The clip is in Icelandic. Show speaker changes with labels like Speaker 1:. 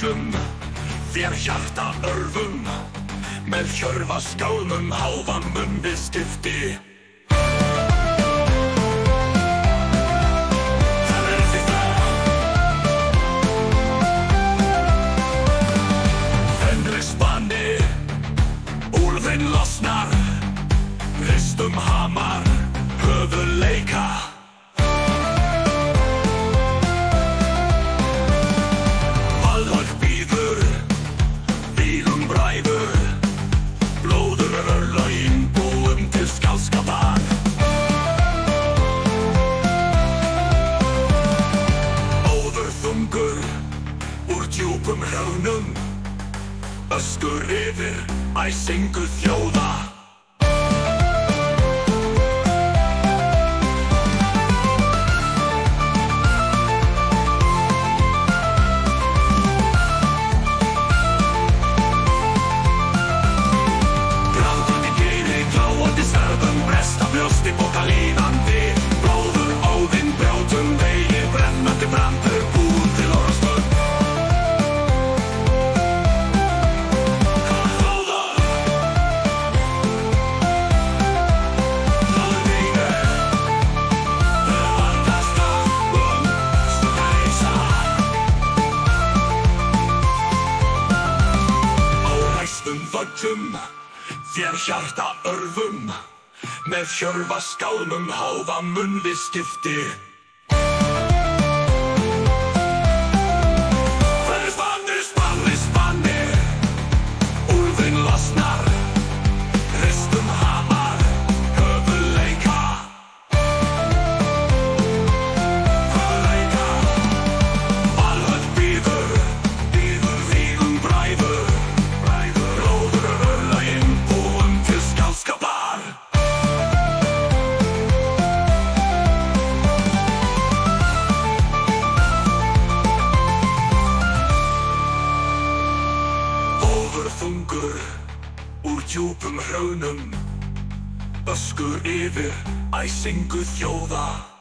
Speaker 1: völlum, þér hjarta örvum, með hjörfa skálmum hávan munn við skipti. Úlfinn losnar, hristum hamar, höfuð leika. Valhöll bíður, vígum bræður, blóður örlögin búum til skálskapar. Óður þungur, úr djúpum hrjónum, öskur yfir æsingu þjóða. Grátandi geiri, glóandi sverðum, bresta brjósti bókalínandi, blóður óðinn brjótum vegi, brennandi brandur búum til orðstöð. Þér hjarta örvum, með hjörfa skálmum háfa munn við skipti. Spanni, úlfinn losnar, hristum hamar, höfuð leika. Valhöll bíður, vígum bræður, blóður örlögin búum til skálskapar. Óður þungur, úr djúpum hrjónum, öskur yfir æsingu þjóða.